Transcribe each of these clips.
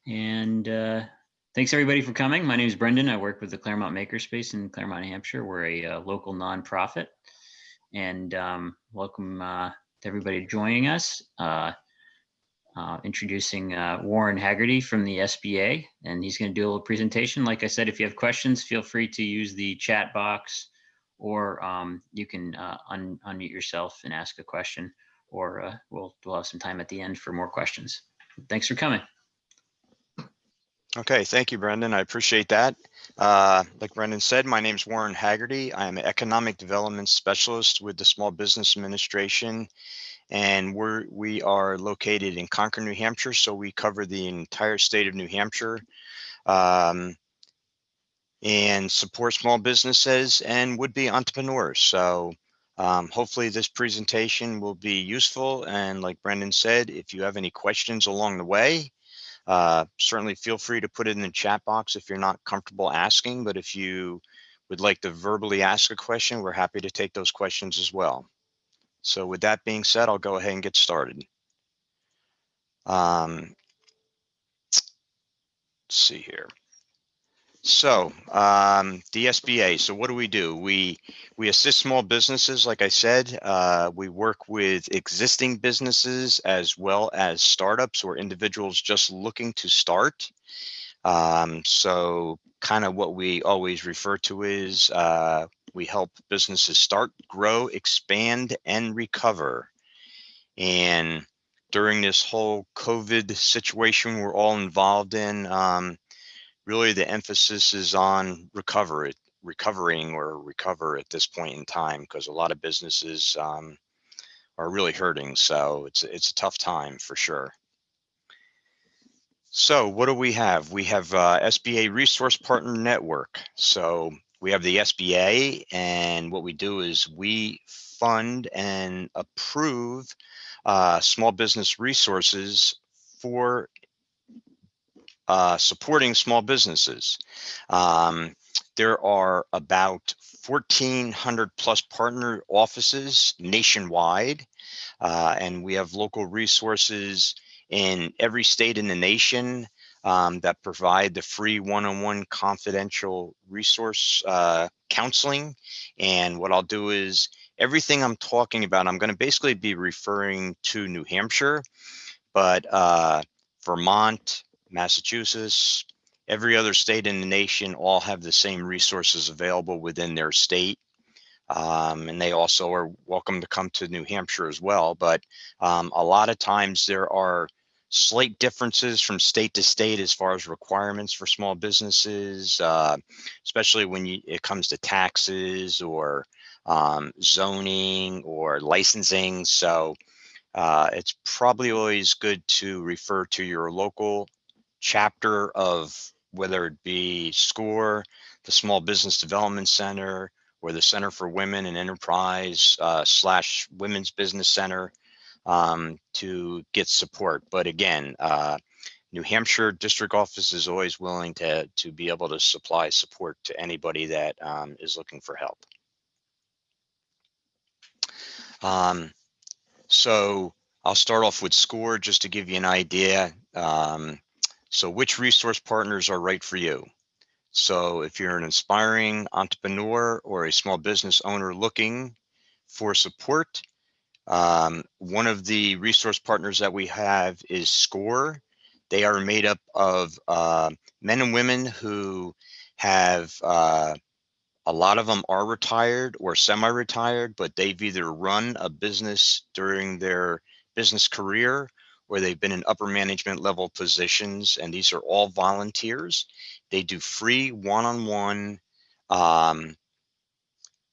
And thanks everybody for coming. My name is Brendan. I work with the Claremont Makerspace in Claremont, Hampshire. We're a local nonprofit. And welcome to everybody joining us. Introducing Warren Haggerty from the SBA, and he's going to do a little presentation. Like I said, if you have questions, feel free to use the chat box, or you can unmute yourself and ask a question, or we'll have some time at the end for more questions. Thanks for coming. Okay, thank you, Brendan. I appreciate that. Like Brendan said, my name is Warren Haggerty. I am an economic development specialist with the Small Business Administration, and we are located in Concord, New Hampshire, so we cover the entire state of New Hampshire and support small businesses and would-be entrepreneurs. So hopefully this presentation will be useful, and like Brendan said, if you have any questions along the way, certainly feel free to put it in the chat box if you're not comfortable asking, but if you would like to verbally ask a question, we're happy to take those questions as well. So with that being said, I'll go ahead and get started. Let's see here. So the SBA, so what do? We assist small businesses, like I said. We work with existing businesses as well as startups or individuals just looking to start. So kind of what we always refer to is we help businesses start, grow, expand, and recover. And during this whole COVID situation we're all involved in, really the emphasis is on recovering or recover at this point in time, because a lot of businesses are really hurting. So it's a tough time for sure. So what do we have? We have SBA Resource Partner Network. So we have the SBA, and what we do is we fund and approve small business resources for supporting small businesses. There are about 1,400 plus partner offices nationwide, and we have local resources in every state in the nation that provide the free one-on-one confidential resource counseling. And what I'll do is everything I'm talking about, I'm going to basically be referring to New Hampshire, but Vermont, Massachusetts, every other state in the nation all have the same resources available within their state. And they also are welcome to come to New Hampshire as well. But a lot of times there are slight differences from state to state as far as requirements for small businesses, especially when it comes to taxes or zoning or licensing. So it's probably always good to refer to your local chapter of whether it be SCORE, the Small Business Development Center, or the Center for Women and Enterprise / Women's Business Center to get support. But again, New Hampshire district office is always willing to be able to supply support to anybody that is looking for help. So I'll start off with SCORE just to give you an idea. So which resource partners are right for you? So if you're an aspiring entrepreneur or a small business owner looking for support, one of the resource partners that we have is SCORE. They are made up of men and women who have, a lot of them are retired or semi-retired, but they've either run a business during their business career or they've been in upper management level positions, and these are all volunteers. They do free one-on-one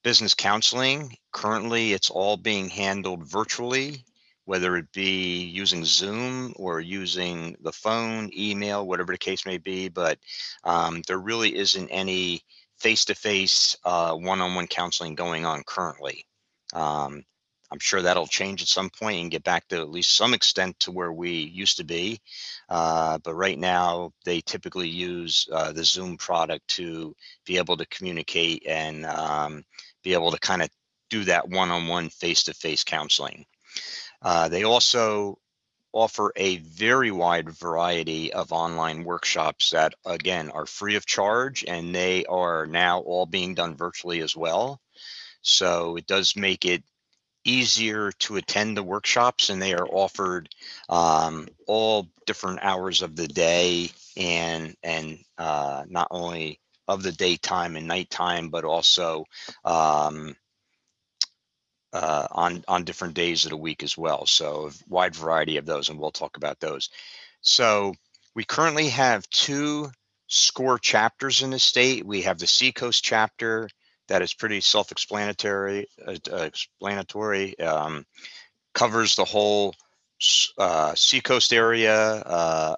business counseling. Currently, it's all being handled virtually, whether it be using Zoom or using the phone, email, whatever the case may be, but there really isn't any face-to-face one-on-one counseling going on currently. I'm sure that'll change at some point and get back to at least some extent to where we used to be. But right now, they typically use the Zoom product to be able to communicate and be able to kind of do that one-on-one face-to-face counseling. They also offer a very wide variety of online workshops that, again, are free of charge, and they are now all being done virtually as well. So it does make it easier to attend the workshops, and they are offered all different hours of the day, and not only of the daytime and nighttime, but also um, on different days of the week as well. So a wide variety of those, and we'll talk about those. So we currently have 2 SCORE chapters in the state. We have the Seacoast chapter that is pretty self-explanatory, covers the whole Seacoast area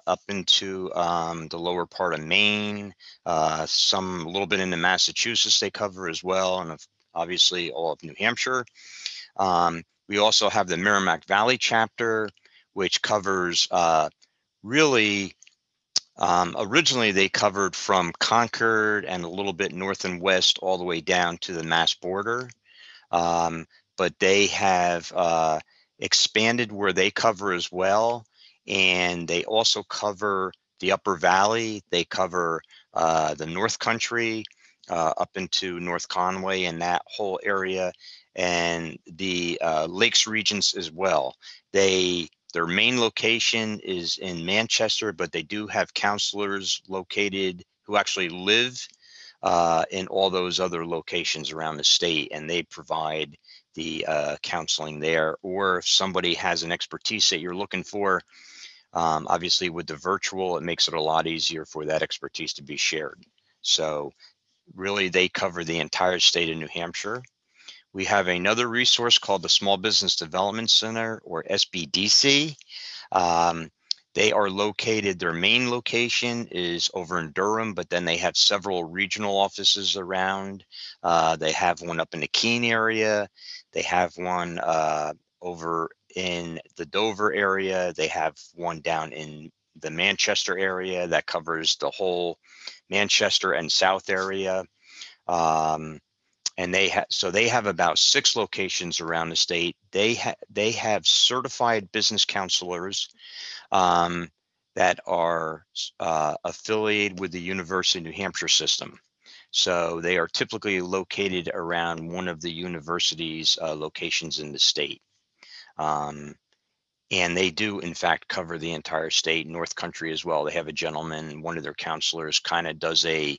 up into the lower part of Maine, some a little bit into Massachusetts they cover as well, and obviously all of New Hampshire. We also have the Merrimack Valley chapter, which covers really, originally they covered from Concord and a little bit north and west all the way down to the Mass border. Um, but they have expanded where they cover as well. And they also cover the Upper Valley. They cover the North Country up into North Conway and that whole area, and the Lakes regions as well. Their main location is in Manchester, but they do have counselors located who actually live in all those other locations around the state, and they provide the counseling there. Or if somebody has an expertise that you're looking for, obviously with the virtual, it makes it a lot easier for that expertise to be shared. So really, they cover the entire state of New Hampshire. We have another resource called the Small Business Development Center, or SBDC. Um, they are located, their main location is over in Durham, but then they have several regional offices around. They have one up in the Keene area. They have one over in the Dover area. They have one down in the Manchester area that covers the whole Manchester and South area. Um, and they have about 6 locations around the state. They have certified business counselors um, that are affiliated with the University of New Hampshire system. So they are typically located around one of the university's locations in the state. Um, and they do, in fact, cover the entire state, North Country as well. They have a gentleman, one of their counselors kind of does a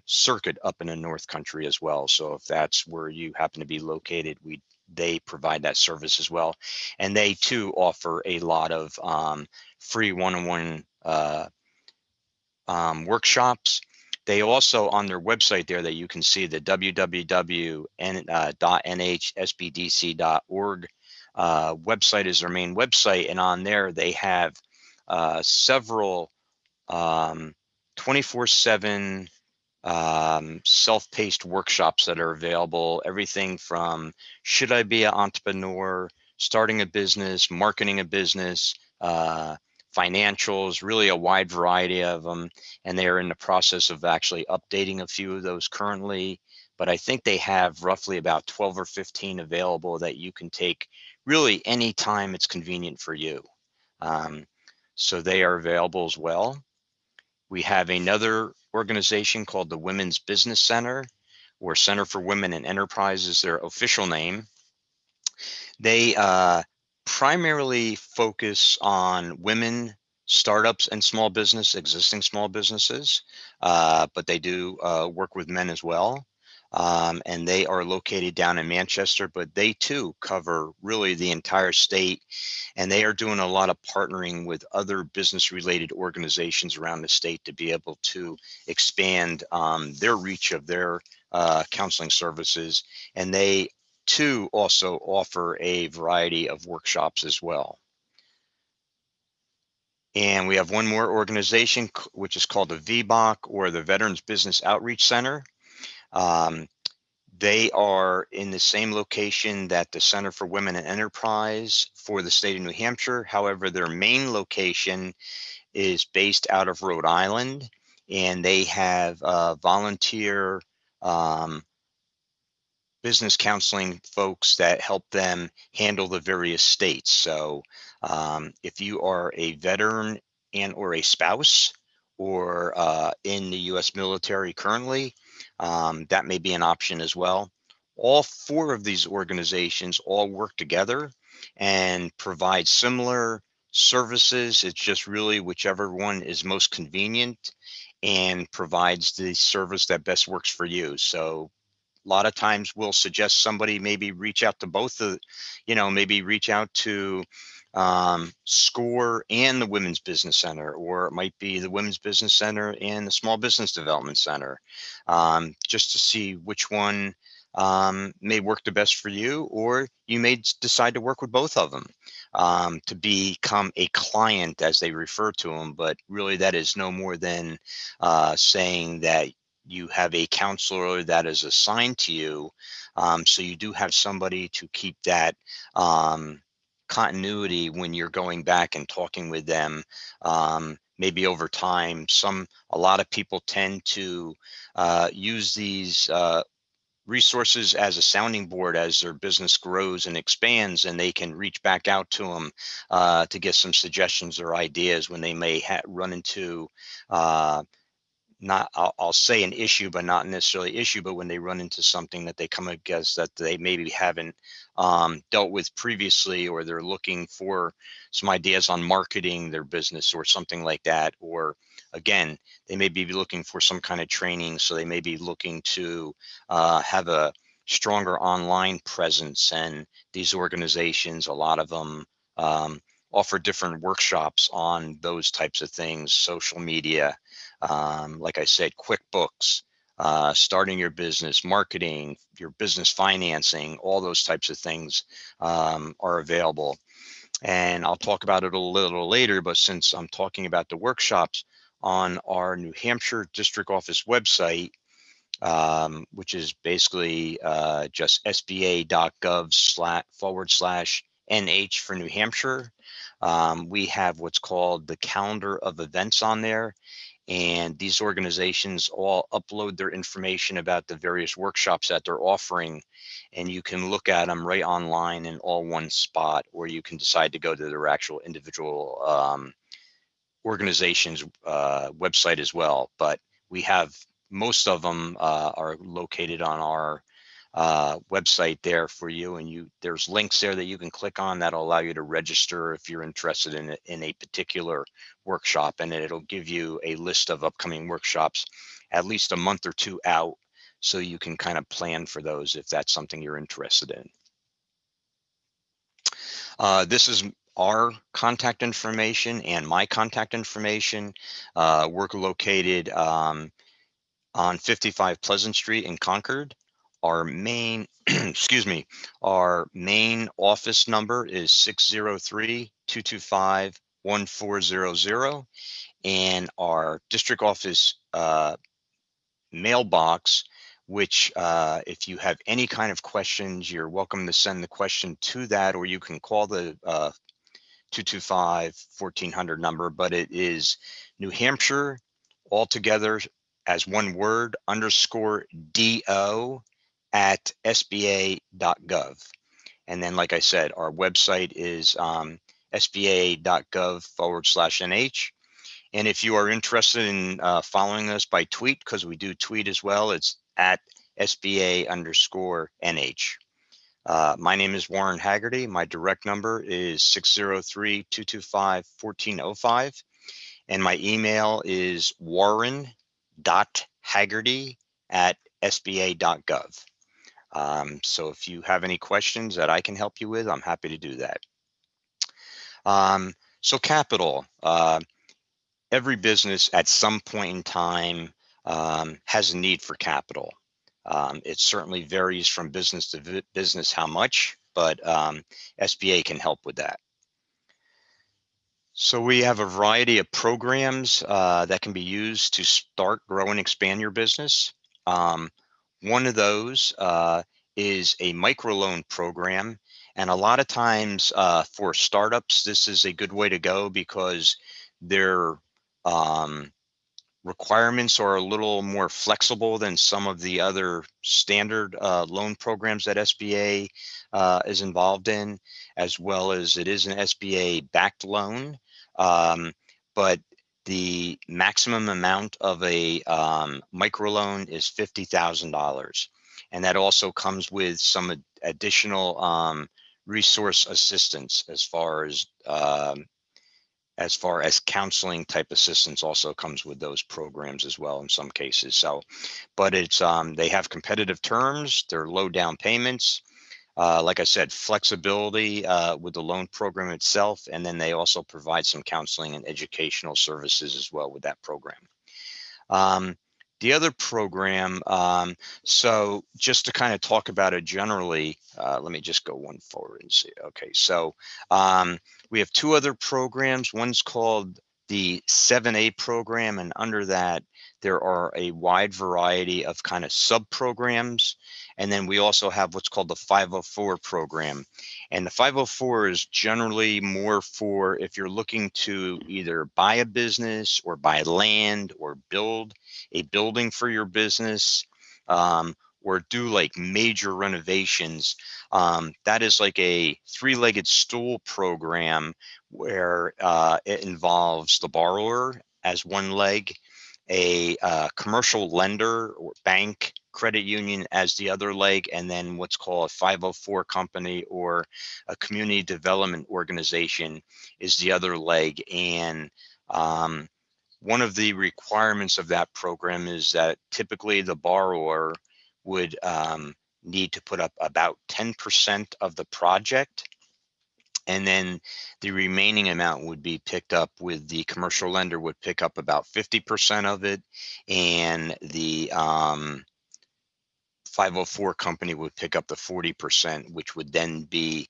circuit up in the North Country as well. So if that's where you happen to be located, they provide that service as well. And they too offer a lot of free one-on-one workshops. They also, on their website there, that you can see, the www.nhsbdc.org website is their main website, and on there they have several 24/7 self-paced workshops that are available. Everything from should I be an entrepreneur, starting a business, marketing a business, financials, really a wide variety of them. And they are in the process of actually updating a few of those currently. But I think they have roughly about 12 or 15 available that you can take really any time it's convenient for you. So they are available as well. We have another organization called the Women's Business Center, or Center for Women and Enterprise is their official name. They primarily focus on women startups and small business, existing small businesses, but they do work with men as well. And they are located down in Manchester, but they too cover really the entire state. And they are doing a lot of partnering with other business related organizations around the state to be able to expand their reach of their counseling services. And they too also offer a variety of workshops as well. And we have one more organization, which is called the VBOC, or the Veterans Business Outreach Center. They are in the same location that the Center for Women and Enterprise for the state of New Hampshire. However, their main location is based out of Rhode Island, and they have volunteer business counseling folks that help them handle the various states. So If you are a veteran and or a spouse or in the U.S. military currently, that may be an option as well. All four of these organizations all work together and provide similar services. It's just really whichever one is most convenient and provides the service that best works for you. So a lot of times we'll suggest somebody maybe reach out to both of, maybe reach out to SCORE and the Women's Business Center, or it might be the Women's Business Center and the Small Business Development Center, just to see which one may work the best for you, or you may decide to work with both of them to become a client, as they refer to them. But really, that is no more than saying that you have a counselor that is assigned to you. So you do have somebody to keep that continuity when you're going back and talking with them. Maybe over time, a lot of people tend to use these resources as a sounding board as their business grows and expands, and they can reach back out to them to get some suggestions or ideas when they may run into not I'll say an issue, but not necessarily issue, but when they run into something that they come against that they maybe haven't dealt with previously, or they're looking for some ideas on marketing their business or something like that. Or again, they may be looking for some kind of training. So they may be looking to have a stronger online presence. And these organizations, a lot of them offer different workshops on those types of things, social media, like I said, QuickBooks, starting your business, marketing, your business financing, all those types of things are available. And I'll talk about it a little later, but since I'm talking about the workshops, on our New Hampshire district office website, which is basically just sba.gov/NH for New Hampshire, we have what's called the calendar of events on there. And these organizations all upload their information about the various workshops that they're offering, and you can look at them right online in all one spot, or you can decide to go to their actual individual organization's website as well. But we have most of them are located on our website there for you, and there's links there that you can click on that'll allow you to register if you're interested in a particular workshop, and it'll give you a list of upcoming workshops at least a month or two out, so you can kind of plan for those if that's something you're interested in. This is our contact information and my contact information. We're located on 55 Pleasant Street in Concord. Our main, excuse me, our main office number is 603-225-1400, and our district office mailbox, which if you have any kind of questions, you're welcome to send the question to that, or you can call the 225-1400 number, but it is New Hampshire altogether as one word _DO at SBA.gov. And then, like I said, our website is SBA.gov/NH. And if you are interested in following us by tweet, because we do tweet as well, it's at SBA_NH. My name is Warren Haggerty. My direct number is 603-225-1405. And my email is warren.haggerty@sba.gov. So if you have any questions that I can help you with, I'm happy to do that. So capital. Every business at some point in time has a need for capital. It certainly varies from business to business how much, but SBA can help with that. So we have a variety of programs that can be used to start, grow, and expand your business. One of those is a microloan program. And a lot of times for startups, this is a good way to go because they're requirements are a little more flexible than some of the other standard loan programs that SBA is involved in, as well as it is an SBA backed loan. But the maximum amount of a microloan is $50,000. And that also comes with some additional resource assistance as far as counseling type assistance also comes with those programs as well in some cases. So, but it's they have competitive terms, they're low down payments. Like I said, flexibility with the loan program itself, and then they also provide some counseling and educational services as well with that program. The other program, so just to kind of talk about it generally, let me just go one forward and see. Okay, so we have two other programs. One's called the 7A program, and under that, there are a wide variety of kind of sub-programs. And then we also have what's called the 504 program. And the 504 is generally more for if you're looking to either buy a business or buy land or build a building for your business, or do like major renovations. That is like a three-legged stool program where it involves the borrower as one leg, a commercial lender or bank credit union as the other leg, and then what's called a 504 company or a community development organization is the other leg. And one of the requirements of that program is that typically the borrower would need to put up about 10% of the project, and then the remaining amount would be picked up with the commercial lender would pick up about 50% of it, and the 504 company would pick up the 40%, which would then be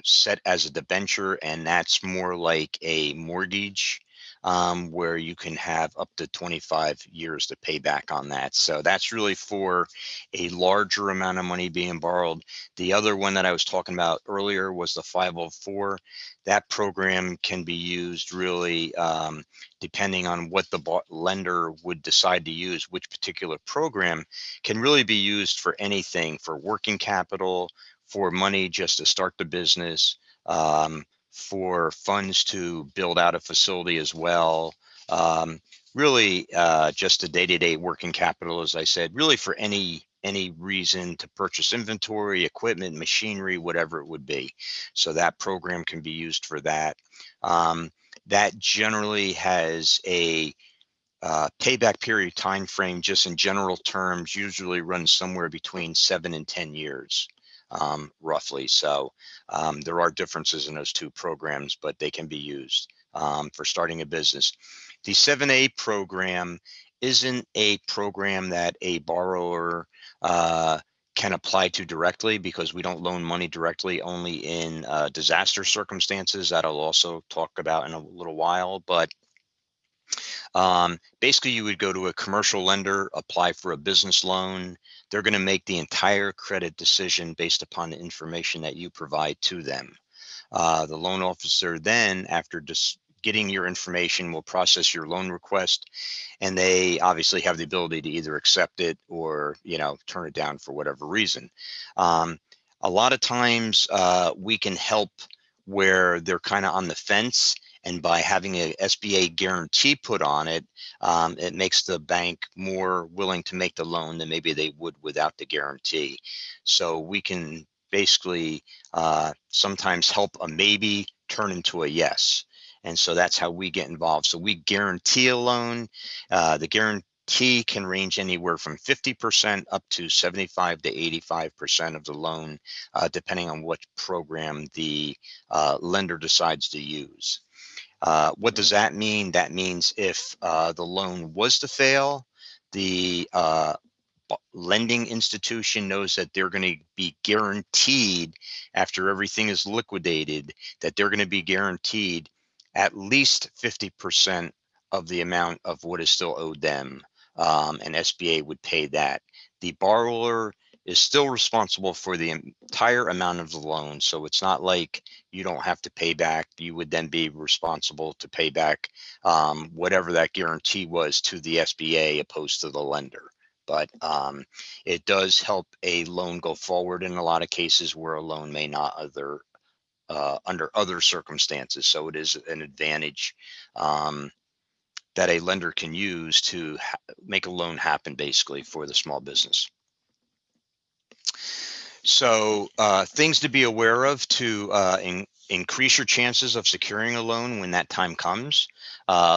set as a debenture, and that's more like a mortgage, where you can have up to 25 years to pay back on that. So that's really for a larger amount of money being borrowed. The other one that I was talking about earlier was the 504. That program can be used really depending on what the lender would decide to use, which particular program can really be used for anything, for working capital, for money just to start the business, for funds to build out a facility as well. Really just a day-to-day working capital, as I said, really for any reason to purchase inventory, equipment, machinery, whatever it would be. So that program can be used for that. That generally has a payback period time frame, just in general terms, usually runs somewhere between 7 and 10 years, roughly. So there are differences in those two programs, but they can be used for starting a business. The 7A program isn't a program that a borrower can apply to directly, because we don't loan money directly, only in disaster circumstances that I'll also talk about in a little while. But basically, you would go to a commercial lender, apply for a business loan. They're going to make the entire credit decision based upon the information that you provide to them. The loan officer then, after just getting your information, will process your loan request, and they obviously have the ability to either accept it or, turn it down for whatever reason. A lot of times we can help where they're kind of on the fence, and by having a SBA guarantee put on it, it makes the bank more willing to make the loan than maybe they would without the guarantee. So we can basically sometimes help a maybe turn into a yes. And so that's how we get involved. So we guarantee a loan. The guarantee can range anywhere from 50% up to 75 to 85% of the loan, depending on what program the lender decides to use. What does that mean? That means if the loan was to fail, the lending institution knows that they're going to be guaranteed, after everything is liquidated, that they're going to be guaranteed at least 50% of the amount of what is still owed them, and SBA would pay that. The borrower is still responsible for the entire amount of the loan. So it's not like you don't have to pay back. You would then be responsible to pay back whatever that guarantee was to the SBA opposed to the lender. But it does help a loan go forward in a lot of cases where a loan may not under other circumstances. So it is an advantage that a lender can use to make a loan happen basically for the small business. So things to be aware of to increase your chances of securing a loan when that time comes.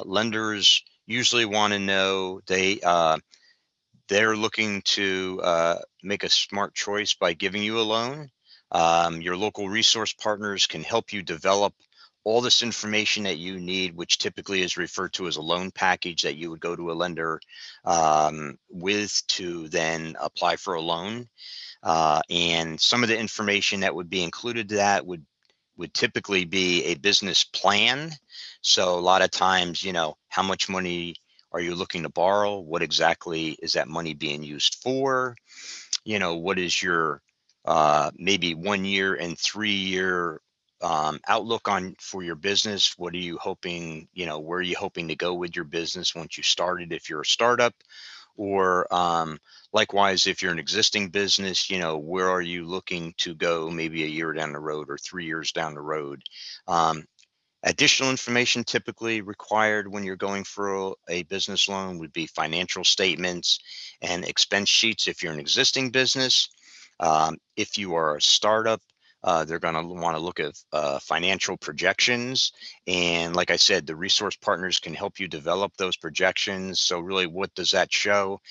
Lenders usually want to know they're looking to make a smart choice by giving you a loan. Your local resource partners can help you develop all this information that you need, which typically is referred to as a loan package that you would go to a lender with to then apply for a loan. And some of the information that would be included to that would typically be a business plan. So a lot of times, how much money are you looking to borrow? What exactly is that money being used for? What is your maybe 1 year and 3 year outlook for your business? What are you hoping, where are you hoping to go with your business once you started, if you're a startup? Or likewise, if you're an existing business, where are you looking to go maybe a year down the road or 3 years down the road? Additional information typically required when you're going for a business loan would be financial statements and expense sheets if you're an existing business. If you are a startup, they're going to want to look at financial projections. And like I said, the resource partners can help you develop those projections. So really, what does that show?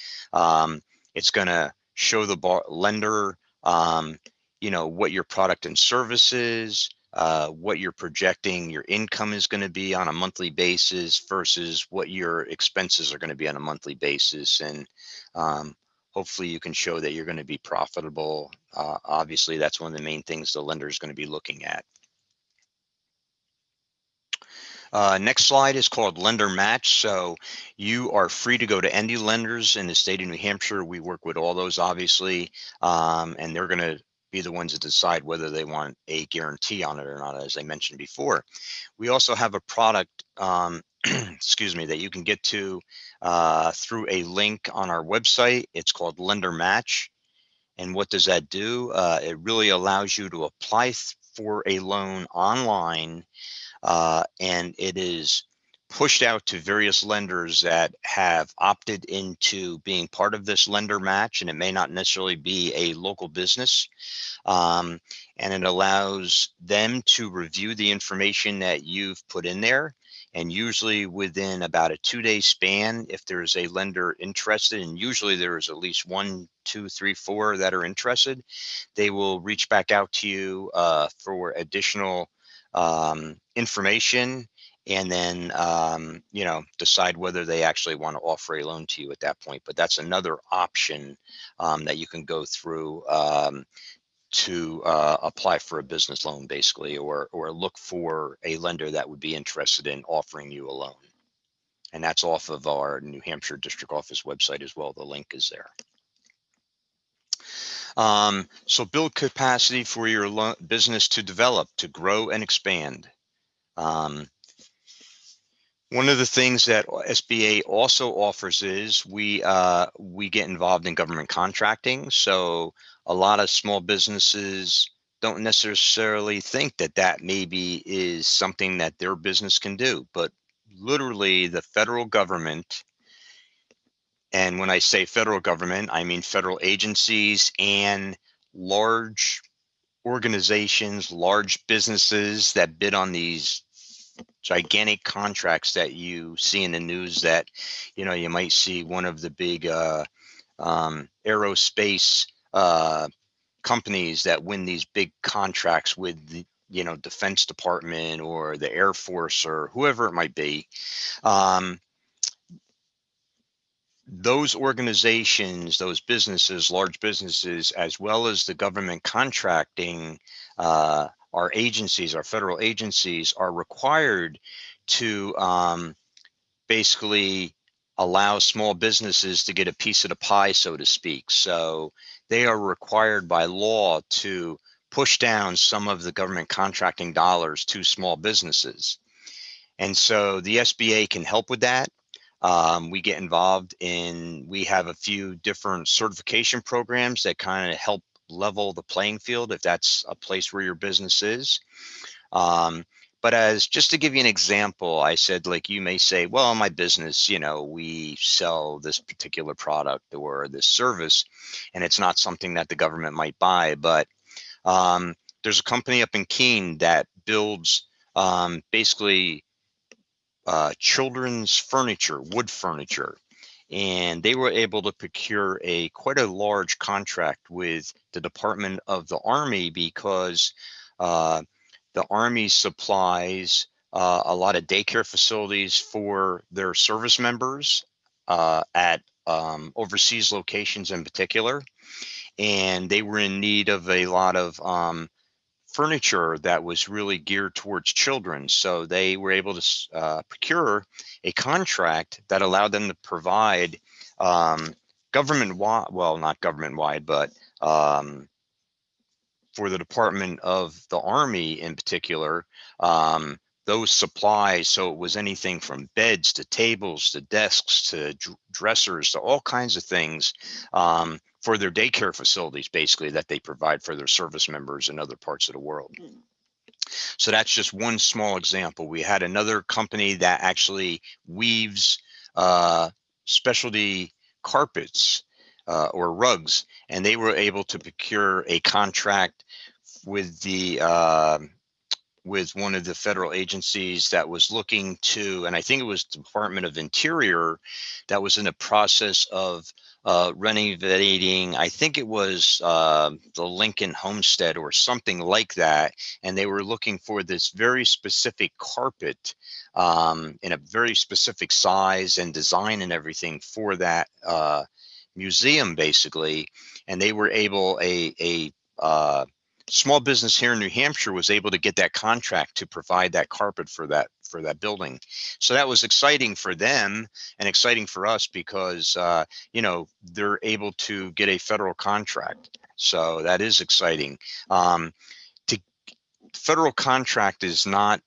It's going to show the lender, what your product and service is, what you're projecting your income is going to be on a monthly basis versus what your expenses are going to be on a monthly basis. And hopefully you can show that you're going to be profitable. Obviously, that's one of the main things the lender is going to be looking at. Next slide is called Lender Match. So you are free to go to any lenders in the state of New Hampshire. We work with all those, obviously, and they're going to be the ones that decide whether they want a guarantee on it or not, as I mentioned before. We also have a product, excuse me, that you can get to through a link on our website. It's called Lender Match. And what does that do? It really allows you to apply for a loan online, and it is pushed out to various lenders that have opted into being part of this lender match, and it may not necessarily be a local business. And it allows them to review the information that you've put in there. And usually within about a 2-day span, if there's a lender interested, and usually there is at least 1, 2, 3, 4 that are interested, they will reach back out to you for additional information, and then decide whether they actually want to offer a loan to you at that point. But that's another option that you can go through to apply for a business loan, basically, or look for a lender that would be interested in offering you a loan. And that's off of our New Hampshire District Office website as well. The link is there. So build capacity for your business to develop, to grow and expand. One of the things that SBA also offers is we get involved in government contracting. So a lot of small businesses don't necessarily think that maybe is something that their business can do, but literally the federal government, and when I say federal government, I mean federal agencies and large organizations, large businesses that bid on these gigantic contracts that you see in the news, that you might see one of the big aerospace companies that win these big contracts with the Defense Department or the Air Force or whoever it might be. Those organizations, those businesses, large businesses, as well as the government contracting, our agencies, our federal agencies, are required to basically allow small businesses to get a piece of the pie, so to speak. So they are required by law to push down some of the government contracting dollars to small businesses. And so the SBA can help with that. We get involved in, we have a few different certification programs that kind of help level the playing field if that's a place where your business is. But as just to give you an example, I said, like, you may say, well, my business, we sell this particular product or this service, and it's not something that the government might buy. But there's a company up in Keene that builds basically children's furniture, wood furniture. And they were able to procure quite a large contract with the Department of the Army because uh, the Army supplies a lot of daycare facilities for their service members at overseas locations in particular. And they were in need of a lot of furniture that was really geared towards children. So they were able to procure a contract that allowed them to provide government-wide, well, not government-wide, but for the Department of the Army in particular, those supplies. So it was anything from beds to tables to desks to dressers to all kinds of things for their daycare facilities, basically, that they provide for their service members in other parts of the world. So that's just one small example. We had another company that actually weaves specialty carpets or rugs, and they were able to procure a contract with with one of the federal agencies that was looking to, and I think it was Department of Interior, that was in the process of renovating, I think it was the Lincoln Homestead or something like that. And they were looking for this very specific carpet in a very specific size and design and everything for that museum, basically. And they were able, a small business here in New Hampshire was able to get that contract to provide that carpet for that building. So that was exciting for them and exciting for us because they're able to get a federal contract. So that is exciting. To federal contract is not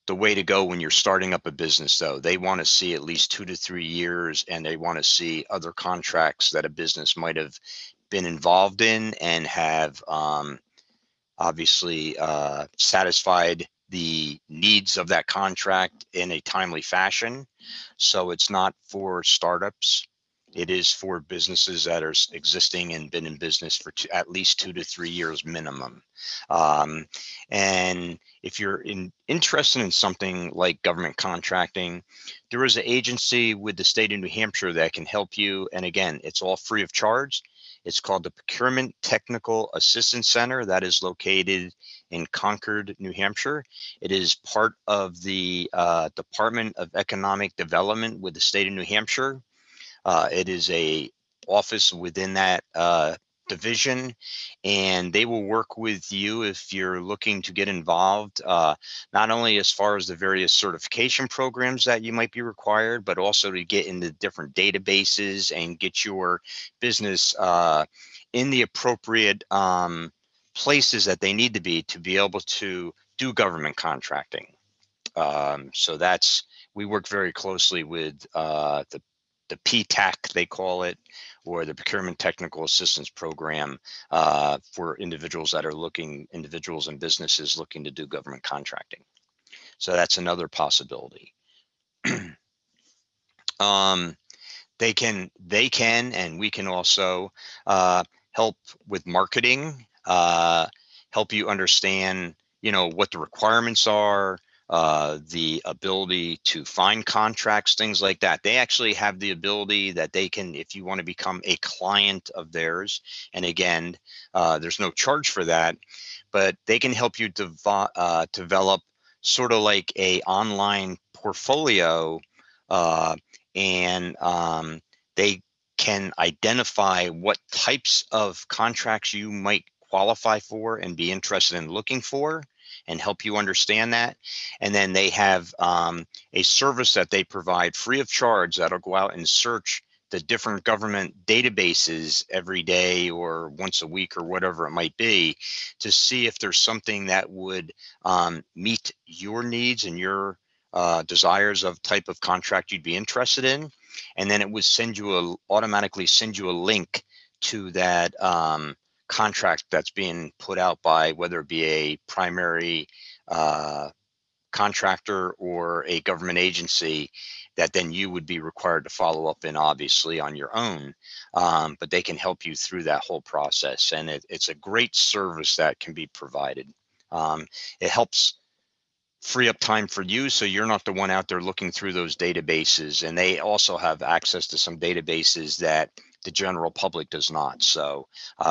the way to go when you're starting up a business, though. They want to see at least 2 to 3 years, and they want to see other contracts that a business might have been involved in and have obviously satisfied the needs of that contract in a timely fashion. So it's not for startups. It is for businesses that are existing and been in business for at least 2 to 3 years minimum. And if you're interested in something like government contracting, there is an agency with the state of New Hampshire that can help you. And again, it's all free of charge. It's called the Procurement Technical Assistance Center. That is located in Concord, New Hampshire. It is part of the Department of Economic Development with the state of New Hampshire. It is a office within that division, and they will work with you if you're looking to get involved, not only as far as the various certification programs that you might be required, but also to get into different databases and get your business in the appropriate places that they need to be able to do government contracting. So we work very closely with the PTAC, they call it, or the Procurement Technical Assistance Program for individuals and businesses looking to do government contracting. So that's another possibility. They can, and we can also help with marketing, help you understand, what the requirements are, the ability to find contracts, things like that. They actually have the ability that they can, if you want to become a client of theirs, and again, there's no charge for that, but they can help you develop sort of like a online portfolio, and they can identify what types of contracts you might qualify for and be interested in looking for, and help you understand that. And then they have a service that they provide free of charge that'll go out and search the different government databases every day or once a week or whatever it might be, to see if there's something that would meet your needs and your desires of type of contract you'd be interested in. And then it would automatically send you a link to that contract that's being put out by, whether it be a primary contractor or a government agency, that then you would be required to follow up in, obviously on your own, but they can help you through that whole process. And it's a great service that can be provided. It helps free up time for you, so you're not the one out there looking through those databases, and they also have access to some databases that the general public does not. So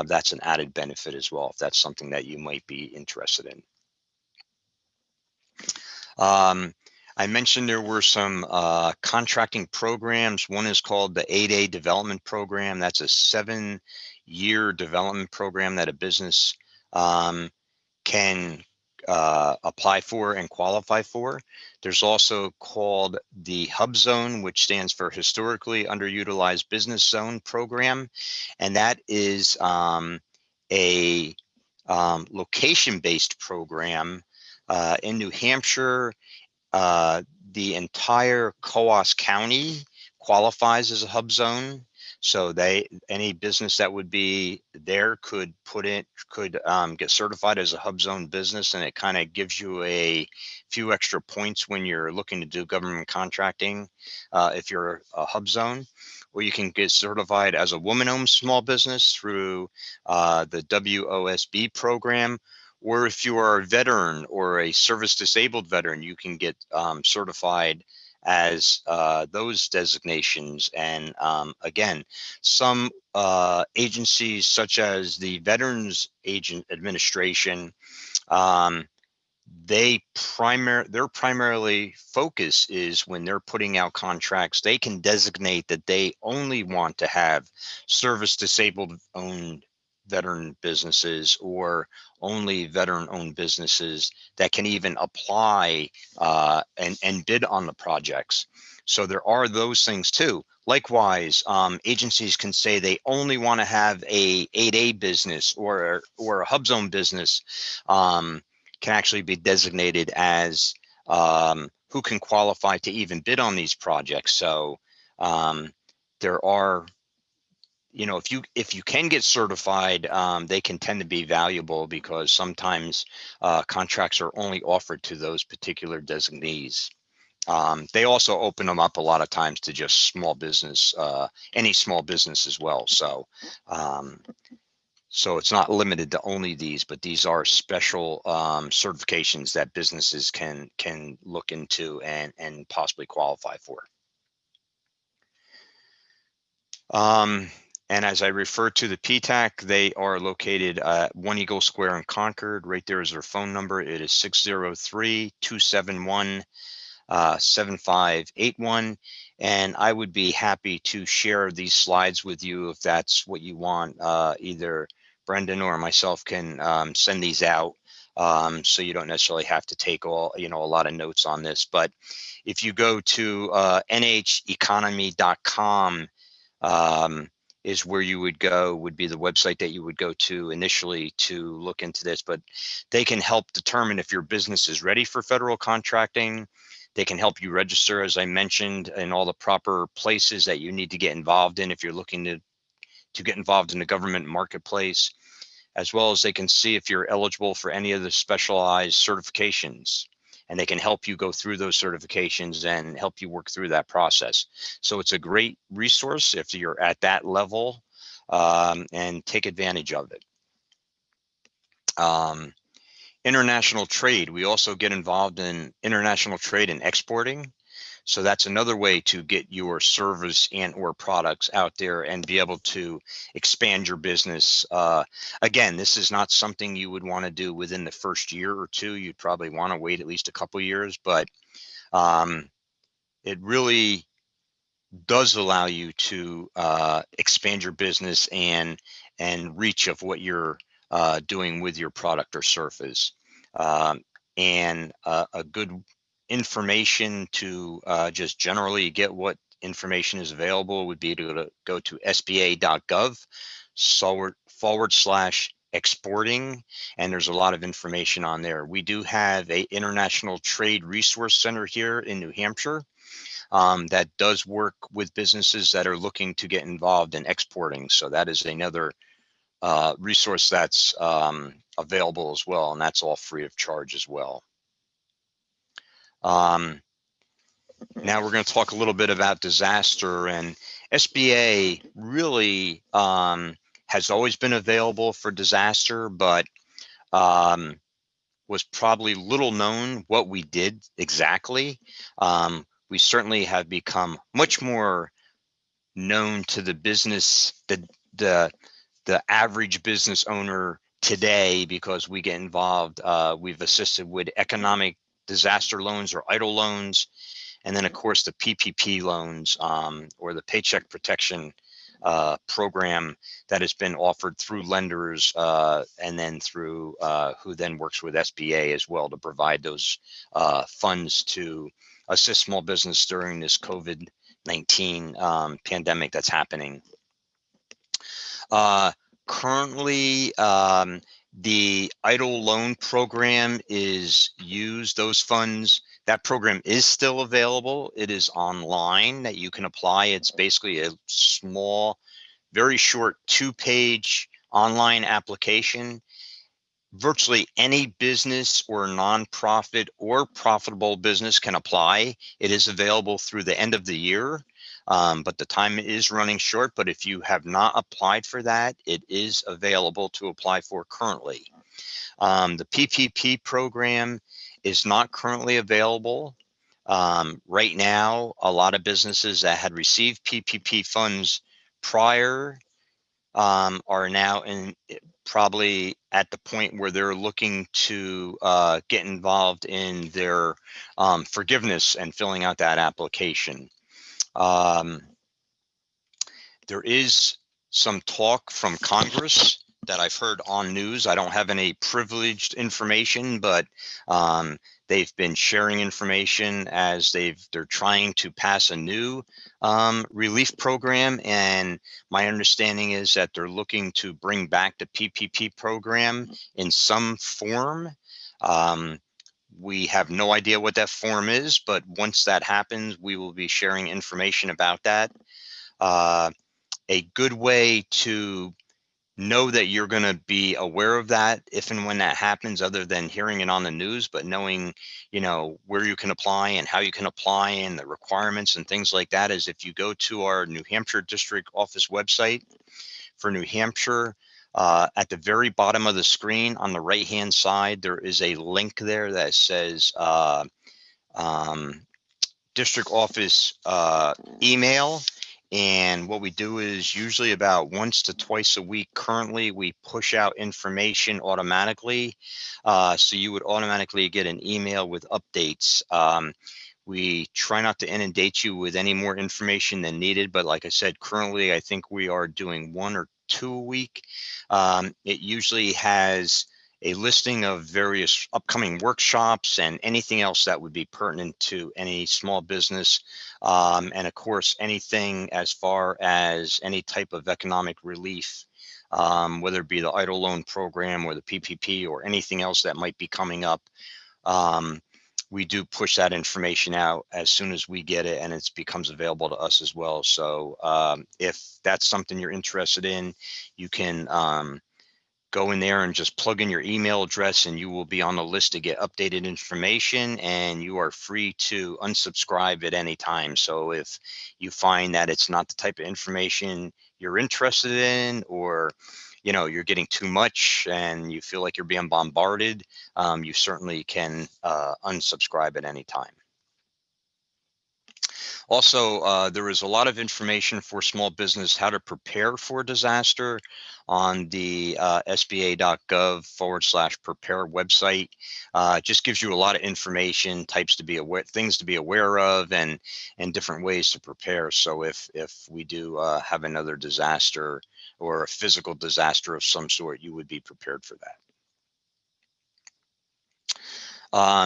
that's an added benefit as well, if that's something that you might be interested in. I mentioned there were some contracting programs. One is called the 8A Development Program. That's a 7-year development program that a business can apply for and qualify for. There's also called the Hub Zone, which stands for Historically Underutilized Business Zone Program. And that is a location-based program in New Hampshire. The entire Coos County qualifies as a hub zone. So any business that would be there could get certified as a hub zone business, and it kind of gives you a few extra points when you're looking to do government contracting if you're a hub zone. Or you can get certified as a woman-owned small business through the WOSB program. Or if you are a veteran or a service disabled veteran, you can get certified as those designations. And again, some agencies such as the Veterans Agent Administration, their primarily focus is when they're putting out contracts, they can designate that they only want to have service disabled owned veteran businesses, or only veteran owned businesses that can even apply and bid on the projects. So there are those things too. Likewise, agencies can say they only want to have a 8A business or a hub zone business, can actually be designated as who can qualify to even bid on these projects. So there are, if you can get certified, they can tend to be valuable, because sometimes contracts are only offered to those particular designees. They also open them up a lot of times to just small business, any small business as well. So it's not limited to only these, but these are special certifications that businesses can look into and possibly qualify for. And as I refer to the PTAC, they are located at 1 Eagle Square in Concord. Right there is their phone number. It is 603-271-7581. And I would be happy to share these slides with you if that's what you want. Either Brendan or myself can send these out, so you don't necessarily have to take a lot of notes on this. But if you go to nheconomy.com, is where you would go, would be the website that you would go to initially to look into this. But they can help determine if your business is ready for federal contracting. They can help you register, as I mentioned, in all the proper places that you need to get involved in if you're looking to get involved in the government marketplace, as well as they can see if you're eligible for any of the specialized certifications. And they can help you go through those certifications and help you work through that process. So it's a great resource if you're at that level, and take advantage of it. International trade. We also get involved in international trade and exporting. So that's another way to get your service and or products out there and be able to expand your business. Again, this is not something you would want to do within the first year or two. You'd probably want to wait at least a couple of years, but it really does allow you to expand your business and reach of what you're doing with your product or service. And a good information to just generally get what information is available would be to go to sba.gov/exporting, and there's a lot of information on there. We do have a International Trade Resource Center here in New Hampshire that does work with businesses that are looking to get involved in exporting. So that is another resource that's available as well, and that's all free of charge as well. Now we're going to talk a little bit about disaster, and SBA really has always been available for disaster, but was probably little known what we did exactly. We certainly have become much more known to the business, the average business owner today, because we get involved. We've assisted with economic disaster loans or EIDL loans, and then of course the PPP loans, or the Paycheck Protection program that has been offered through lenders, and then through who then works with SBA as well to provide those funds to assist small business during this COVID-19 pandemic that's happening. Currently, the EIDL loan program is used, those funds, that program is still available. It is online that you can apply. It's basically a small, very short 2-page online application. Virtually any business or nonprofit or profitable business can apply. It is available through the end of the year, but the time is running short. But if you have not applied for that, it is available to apply for currently. The PPP program is not currently available. Right now, a lot of businesses that had received PPP funds prior are now probably at the point where they're looking to get involved in their forgiveness and filling out that application. There is some talk from Congress that I've heard on news. I don't have any privileged information, but they've been sharing information as they're trying to pass a new relief program. And my understanding is that they're looking to bring back the PPP program in some form. We have no idea what that form is, but once that happens, we will be sharing information about that. A good way to know that you're going to be aware of that if and when that happens, other than hearing it on the news, but knowing, where you can apply and how you can apply and the requirements and things like that, is if you go to our New Hampshire District Office website for New Hampshire, at the very bottom of the screen on the right-hand side, there is a link there that says district office email. And what we do is usually about once to twice a week. Currently, we push out information automatically. So you would automatically get an email with updates. We try not to inundate you with any more information than needed. But like I said, currently, I think we are doing 1 or 2 a week. It usually has a listing of various upcoming workshops and anything else that would be pertinent to any small business. And of course, anything as far as any type of economic relief, whether it be the EIDL loan program or the PPP or anything else that might be coming up. We do push that information out as soon as we get it, and it becomes available to us as well. So if that's something you're interested in, you can go in there and just plug in your email address, and you will be on the list to get updated information, and you are free to unsubscribe at any time. So if you find that it's not the type of information you're interested in, or you're getting too much and you feel like you're being bombarded, you certainly can unsubscribe at any time. Also, there is a lot of information for small business how to prepare for disaster on the sba.gov/prepare website. Just gives you a lot of information, things to be aware of, and different ways to prepare. So if we do have another disaster or a physical disaster of some sort, you would be prepared for that.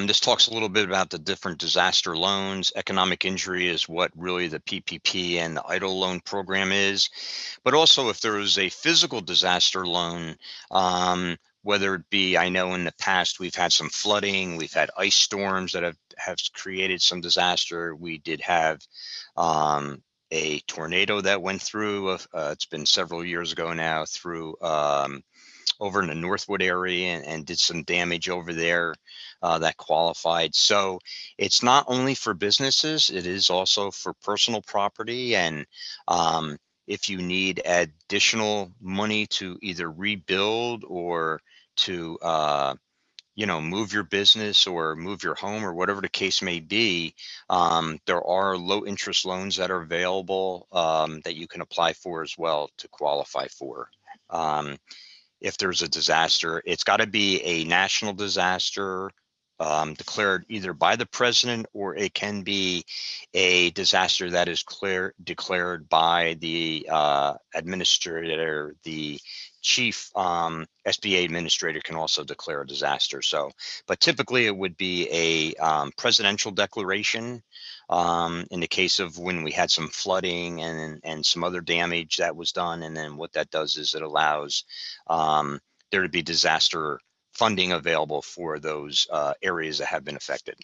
This talks a little bit about the different disaster loans. Economic injury is what really the PPP and the EIDL loan program is. But also if there is a physical disaster loan, whether it be, I know in the past we've had some flooding, we've had ice storms that have created some disaster. We did have a tornado that went through, it's been several years ago now, through over in the Northwood area and did some damage over there that qualified. So it's not only for businesses, it is also for personal property. And if you need additional money to either rebuild or to move your business or move your home or whatever the case may be, there are low interest loans that are available that you can apply for as well to qualify for. If there's a disaster, it's got to be a national disaster declared either by the president, or it can be a disaster that is declared by the administrator. The chief SBA administrator can also declare a disaster. So, but typically it would be a presidential declaration. In the case of when we had some flooding and some other damage that was done, and then what that does is it allows there to be disaster funding available for those areas that have been affected.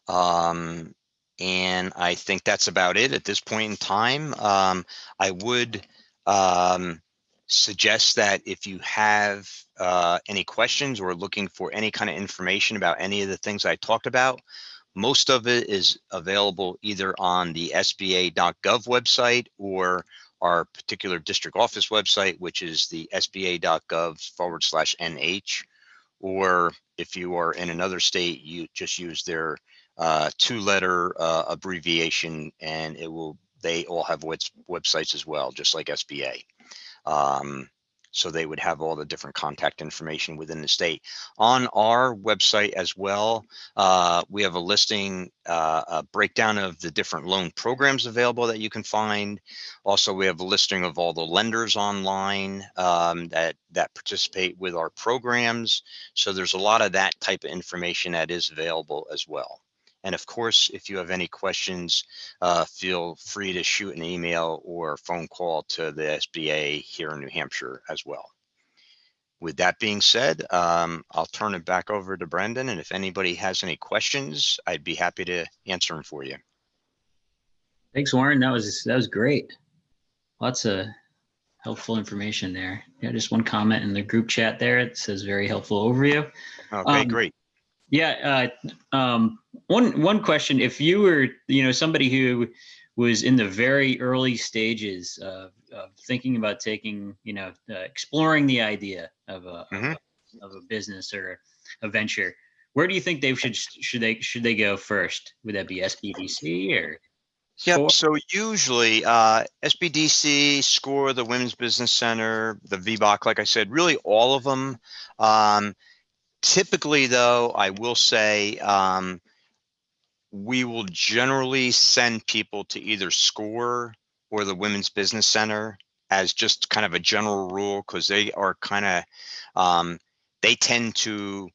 And I think that's about it at this point in time. I would suggest that if you have any questions or looking for any kind of information about any of the things I talked about, most of it is available either on the SBA.gov website or our particular district office website, which is the sba.gov/NH. Or if you are in another state, you just use their two-letter abbreviation, and they all have websites as well, just like SBA. So they would have all the different contact information within the state. On our website as well, we have a listing, a breakdown of the different loan programs available that you can find. Also, we have a listing of all the lenders online that participate with our programs. So there's a lot of that type of information that is available as well. And of course, if you have any questions, feel free to shoot an email or phone call to the SBA here in New Hampshire as well. With that being said, I'll turn it back over to Brendan. And if anybody has any questions, I'd be happy to answer them for you. Thanks, Warren. That was great. Lots of helpful information there. Yeah, just one comment in the group chat there. It says very helpful overview. Okay, great. Yeah. One question: if you were, somebody who was in the very early stages of thinking about taking, exploring the idea of a business or a venture, where do you think they should they go first? Would that be SBDC or? Yep. So usually SBDC, SCORE, the Women's Business Center, the VBOC, like I said, really all of them. Typically, though, I will say we will generally send people to either SCORE or the Women's Business Center as just kind of a general rule, because they are kind of, they tend to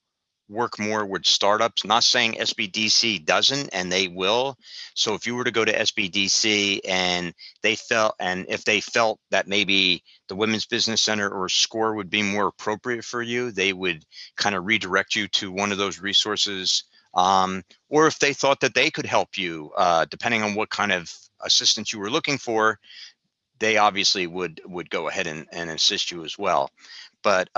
work more with startups. Not saying SBDC doesn't, and they will. So if you were to go to SBDC and if they felt that maybe the Women's Business Center or SCORE would be more appropriate for you, they would kind of redirect you to one of those resources. Or if they thought that they could help you, depending on what kind of assistance you were looking for, they obviously would go ahead and assist you as well. But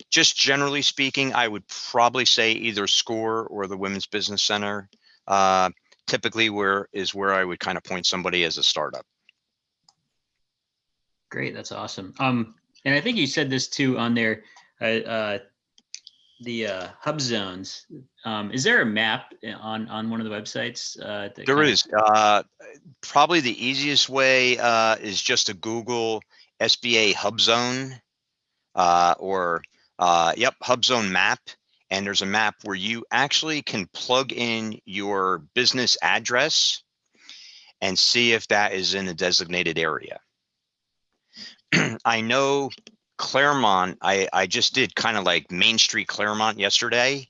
just generally speaking, I would probably say either SCORE or the Women's Business Center. Typically, where I would kind of point somebody as a startup. Great, that's awesome. And I think you said this too on there. The hub zones. Is there a map on one of the websites? There is. Probably the easiest way is just to Google SBA hub zone or hub zone map. And there's a map where you actually can plug in your business address and see if that is in a designated area. I know Claremont, I just did kind of like Main Street Claremont yesterday,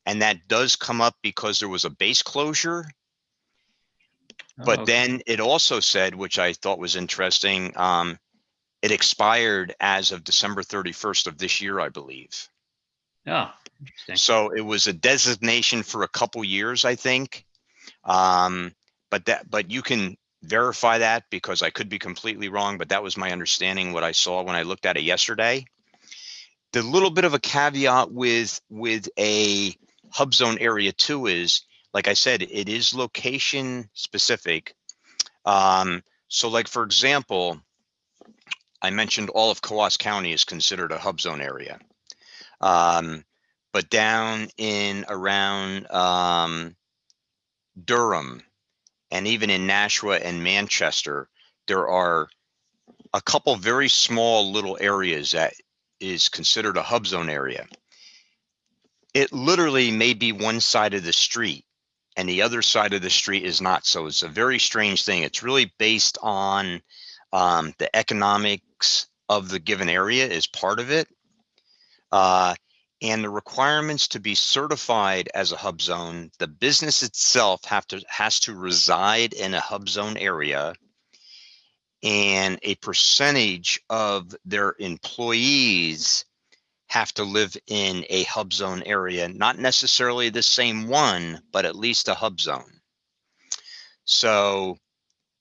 and that does come up because there was a base closure. Oh, But okay. then it also said, which I thought was interesting, it expired as of December 31st of this year, I believe. Oh, interesting. So it was a designation for a couple years, I think. But you can verify that because I could be completely wrong, but that was my understanding, what I saw when I looked at it yesterday. The little bit of a caveat with a hub zone area too is, like I said, it is location specific. So like, for example, I mentioned all of Coas County is considered a hub zone area. But down in around Durham and even in Nashua and Manchester, there are a couple very small little areas that is considered a hub zone area. It literally may be one side of the street and the other side of the street is not. So it's a very strange thing. It's really based on the economics of the given area is part of it. And the requirements to be certified as a hub zone, the business itself has to reside in a hub zone area, and a percentage of their employees have to live in a hub zone area, not necessarily the same one, but at least a hub zone. So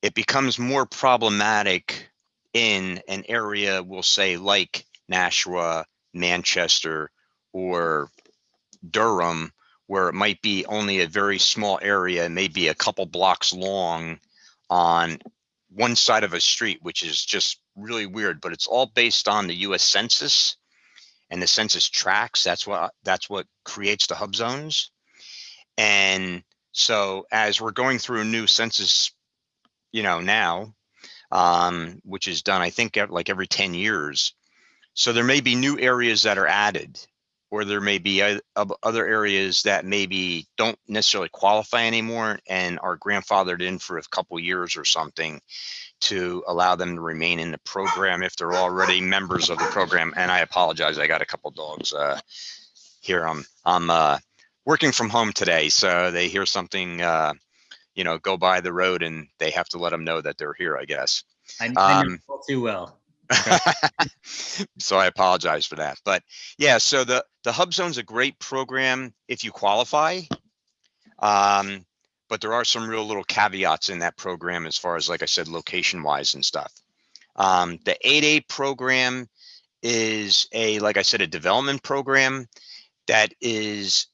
it becomes more problematic in an area, we'll say like Nashua, Manchester, or Durham, where it might be only a very small area, maybe a couple blocks long on one side of a street, which is just really weird, but it's all based on the US Census and the census tracts. That's what creates the hub zones. And so as we're going through a new census, now, which is done, I think, like every 10 years. So there may be new areas that are added, or there may be other areas that maybe don't necessarily qualify anymore and are grandfathered in for a couple years or something to allow them to remain in the program if they're already members of the program. And I apologize, I got a couple dogs here. I'm working from home today, so they hear something go by the road and they have to let them know that they're here, I guess. I know all too well. So I apologize for that. But yeah, so the Hub Zone's a great program if you qualify. But there are some real little caveats in that program as far as, like I said, location wise and stuff. The 8A program is like I said, a development program that is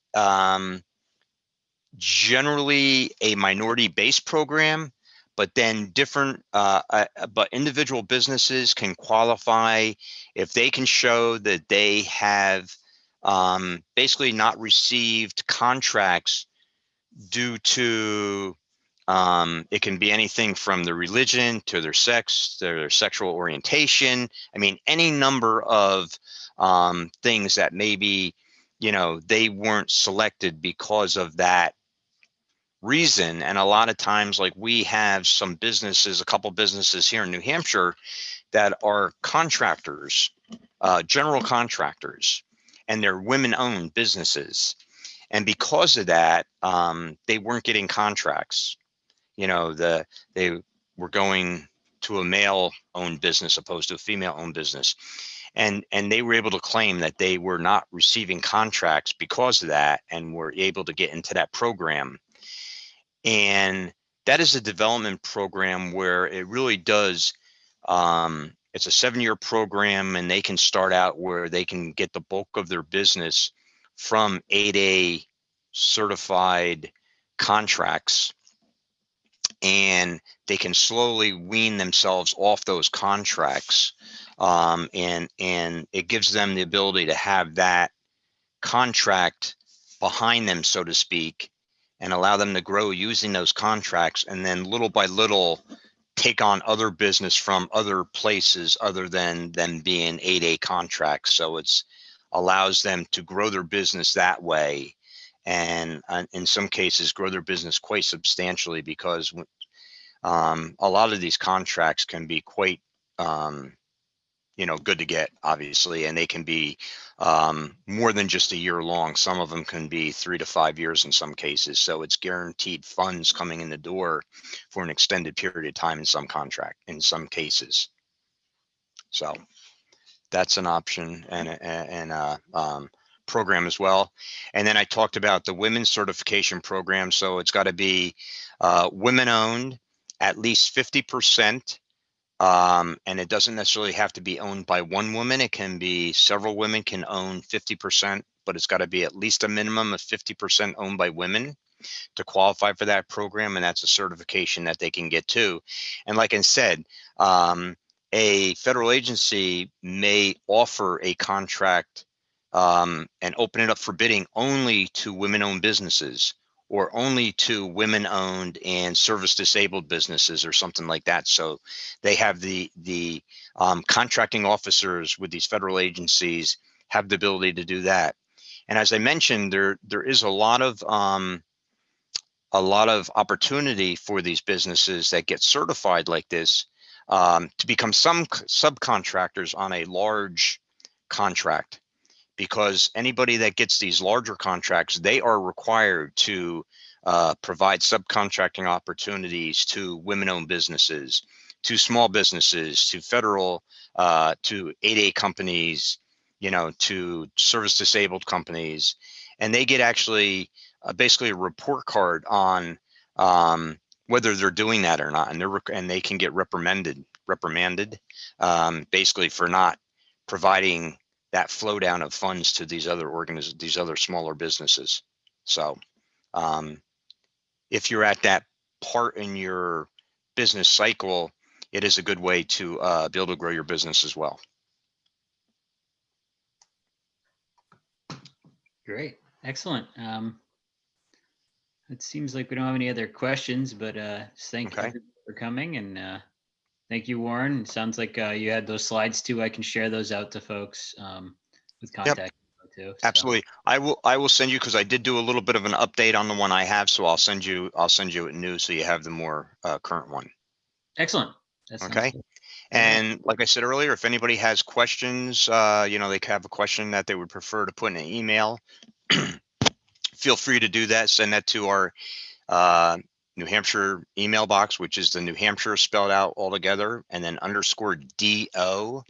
generally a minority based program, but then but individual businesses can qualify if they can show that they have basically not received contracts due to it can be anything from their religion to their sex, their sexual orientation. I mean, any number of things that maybe, they weren't selected because of that reason. And a lot of times, like, we have some businesses, a couple businesses here in New Hampshire that are contractors, general contractors, and they're women-owned businesses. And because of that, they weren't getting contracts. They were going to a male-owned business opposed to a female-owned business. And they were able to claim that they were not receiving contracts because of that, and were able to get into that program. And that is a development program where it really does, it's a 7-year program, and they can start out where they can get the bulk of their business from 8A certified contracts, and they can slowly wean themselves off those contracts. And it gives them the ability to have that contract behind them, so to speak, and allow them to grow using those contracts, and then little by little take on other business from other places other than them being 8A contracts. So it's allows them to grow their business that way, and in some cases grow their business quite substantially, because a lot of these contracts can be quite good to get, obviously, and they can be more than just a year long. Some of them can be 3 to 5 years in some cases. So it's guaranteed funds coming in the door for an extended period of time in some cases. So that's an option and a program as well. And then I talked about the women's certification program. So it's got to be women owned, at least 50%. And it doesn't necessarily have to be owned by one woman. It can be several women can own 50%, but it's got to be at least a minimum of 50% owned by women to qualify for that program. And that's a certification that they can get too. And like I said, a federal agency may offer a contract and open it up for bidding only to women-owned businesses, or only to women-owned and service-disabled businesses, or something like that. So they have the contracting officers with these federal agencies have the ability to do that. And as I mentioned, there is a lot of opportunity for these businesses that get certified like this to become some subcontractors on a large contract. Because anybody that gets these larger contracts, they are required to provide subcontracting opportunities to women-owned businesses, to small businesses, to federal, to 8A companies, to service-disabled companies, and they get actually basically a report card on whether they're doing that or not, and they can get reprimanded, basically for not providing that flow down of funds to these other smaller businesses. So if you're at that part in your business cycle, it is a good way to be able to grow your business as well. Great. Excellent. It seems like we don't have any other questions, but thank you for coming, and thank you, Warren. It sounds like you had those slides too. I can share those out to folks with contact info too. So. Absolutely. I will send you, because I did do a little bit of an update on the one I have. So I'll send you a new, so you have the more current one. Excellent. Okay. And like I said earlier, if anybody has questions, they have a question that they would prefer to put in an email, feel free to do that. Send that to our New Hampshire email box, which is the New Hampshire spelled out all together, and then _DO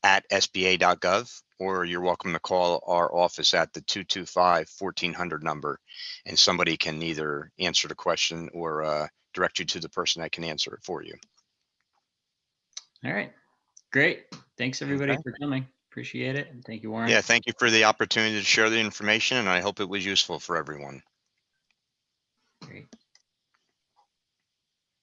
at SBA.gov, or you're welcome to call our office at the 225-1400 number, and somebody can either answer the question or direct you to the person that can answer it for you. All right. Great. Thanks everybody for coming. Appreciate it. And thank you, Warren. Yeah, thank you for the opportunity to share the information, and I hope it was useful for everyone. Great.